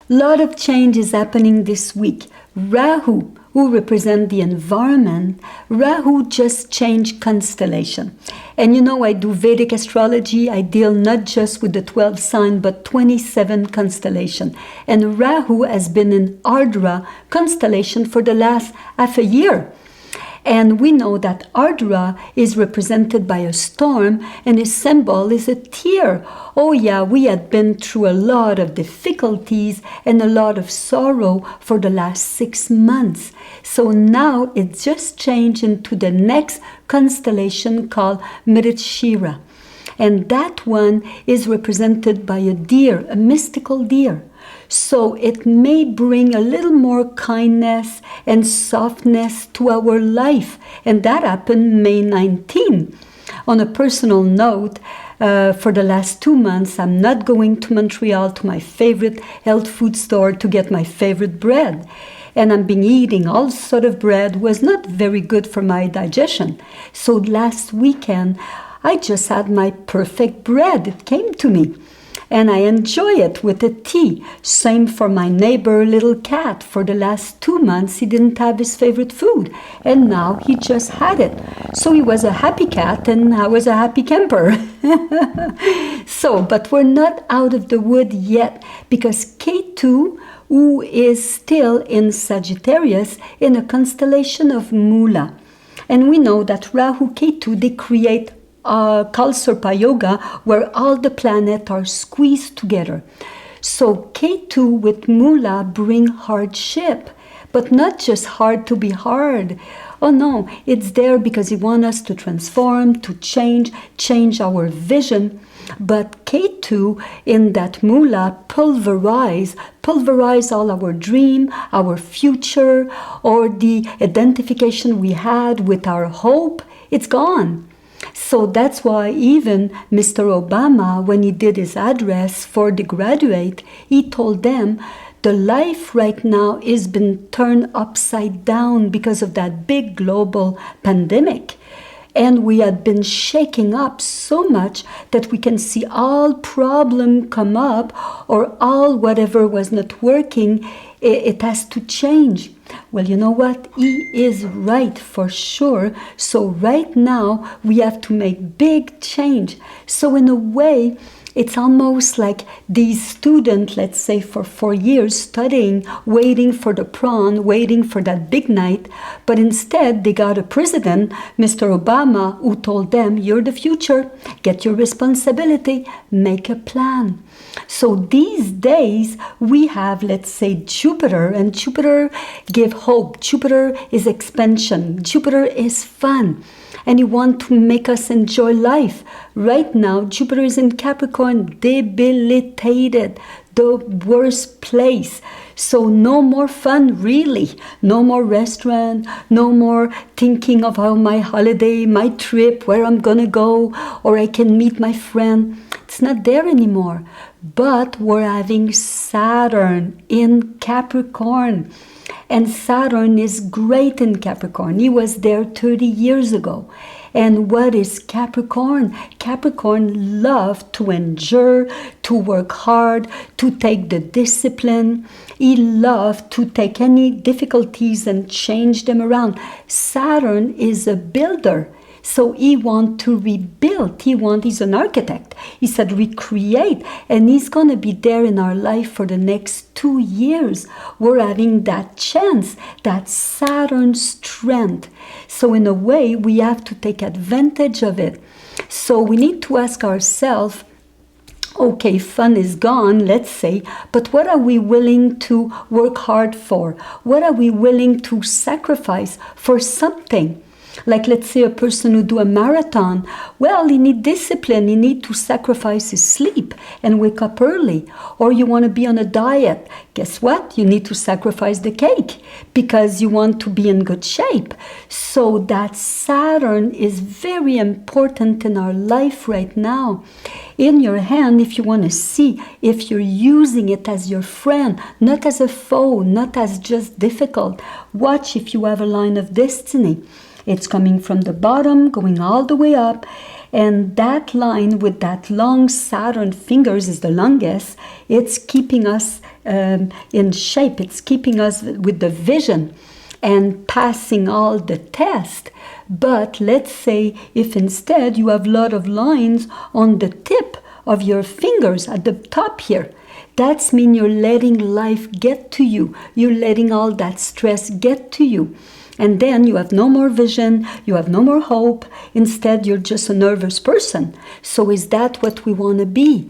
Lot of change is happening this week. Rahu, who represent the environment, Rahu just changed constellation. And you know, I do Vedic astrology. I deal not just with the 12 sign, but 27 constellation. And Rahu has been in Ardra constellation for the last half a year. And we know that Ardra is represented by a storm, and its symbol is a tear. Oh yeah, we had been through a lot of difficulties and a lot of sorrow for the last 6 months. So now it just changed into the next constellation called Mrigashira. And that one is represented by a deer, a mystical deer. So it may bring a little more kindness and softness to our life. And that happened May 19. On a personal note, for the last 2 months, I'm not going to Montreal to my favorite health food store to get my favorite bread. And I've been eating all sort of bread, was not very good for my digestion. So last weekend, I just had my perfect bread. It came to me. And I enjoy it with a tea. Same for my neighbor, little cat. For the last 2 months, he didn't have his favorite food. And now he just had it. So he was a happy cat and I was a happy camper. But we're not out of the wood yet, because Ketu, who is still in Sagittarius, in a constellation of Mula. And we know that Rahu, Ketu, they create Kalsarpa Yoga, where all the planets are squeezed together. So Ketu with Mula bring hardship, but not just hard to be hard. Oh no, it's there because he wants us to transform, to change our vision. But Ketu in that Mula pulverize all our dream, our future, or the identification we had with our hope. It's gone. So that's why even Mr. Obama, when he did his address for the graduate, he told them the life right now is been turned upside down because of that big global pandemic. And we had been shaking up so much that we can see all problem come up, or all whatever was not working, it has to change. Well, you know what? He is right for sure. So right now we have to make big change. So in a way, it's almost like these students, let's say for 4 years studying, waiting for the prom, waiting for that big night. But instead they got a president, Mr. Obama, who told them, you're the future, get your responsibility, make a plan. So these days we have, let's say, Jupiter, and Jupiter give hope. Jupiter is expansion. Jupiter is fun. And you want to make us enjoy life. Right now, Jupiter is in Capricorn, debilitated, the worst place. So no more fun, really. No more restaurant, no more thinking of how my holiday, my trip, where I'm gonna go, or I can meet my friend. It's not there anymore. But we're having Saturn in Capricorn. And Saturn is great in Capricorn. He was there 30 years ago. And what is Capricorn? Capricorn loves to endure, to work hard, to take the discipline. He loves to take any difficulties and change them around. Saturn is a builder. So he wants to rebuild. He's an architect. He said recreate. And he's going to be there in our life for the next 2 years. We're having that chance, that Saturn strength. So in a way, we have to take advantage of it. So we need to ask ourselves, okay, fun is gone, let's say, but what are we willing to work hard for? What are we willing to sacrifice for something? Like, let's say a person who do a marathon, well, he need discipline, he need to sacrifice his sleep and wake up early. Or you want to be on a diet, guess what? You need to sacrifice the cake because you want to be in good shape. So that Saturn is very important in our life right now. In your hand, if you want to see if you're using it as your friend, not as a foe, not as just difficult. Watch if you have a line of destiny. It's coming from the bottom, going all the way up. And that line with that long Saturn fingers is the longest. It's keeping us in shape. It's keeping us with the vision and passing all the tests. But let's say if instead you have a lot of lines on the tip of your fingers at the top here, that's mean you're letting life get to you. You're letting all that stress get to you. And then you have no more vision, you have no more hope. Instead, you're just a nervous person. So is that what we want to be?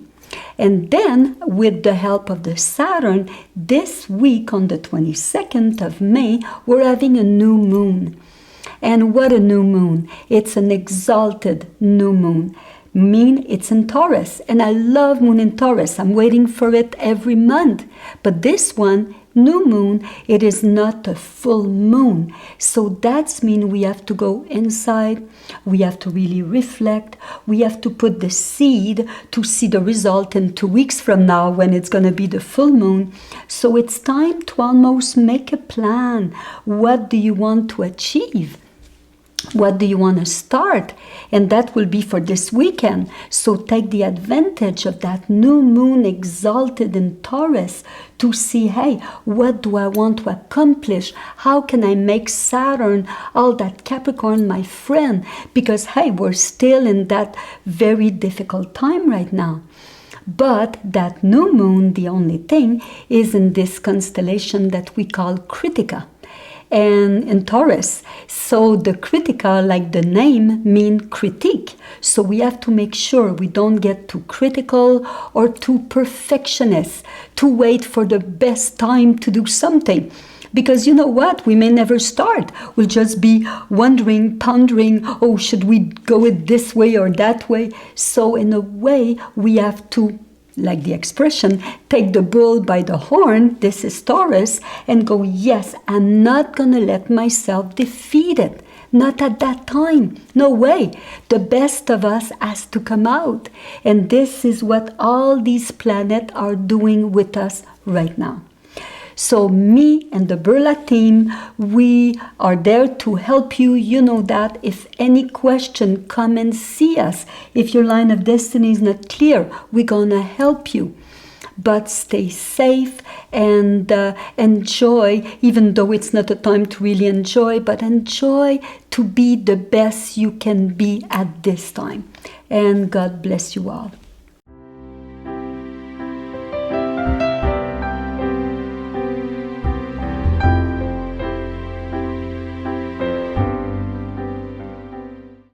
And then, with the help of the Saturn, this week on the 22nd of May, we're having a new moon. And what a new moon. It's an exalted new moon. It's in Taurus. And I love moon in Taurus. I'm waiting for it every month. But this one, new moon, it is not a full moon. So that's mean we have to go inside. We have to really reflect. We have to put the seed to see the result in 2 weeks from now when it's going to be the full moon. So it's time to almost make a plan. What do you want to achieve? What do you want to start? And that will be for this weekend. So take the advantage of that new moon exalted in Taurus to see, hey, what do I want to accomplish? How can I make Saturn, all that Capricorn, my friend? Because, hey, we're still in that very difficult time right now. But that new moon, the only thing, is in this constellation that we call Kritika. And in Taurus. So the Kritika, like the name, mean critique. So we have to make sure we don't get too critical or too perfectionist, to wait for the best time to do something. Because you know what? We may never start. We'll just be wondering, pondering, oh, should we go it this way or that way? So in a way, we have to, like the expression, take the bull by the horn, this is Taurus, and go, yes, I'm not going to let myself defeat it. Not at that time. No way. The best of us has to come out. And this is what all these planets are doing with us right now. So me and the Birla team, we are there to help you. You know that. If any question, come and see us. If your line of destiny is not clear, we're going to help you. But stay safe and enjoy, even though it's not a time to really enjoy, but enjoy to be the best you can be at this time. And God bless you all.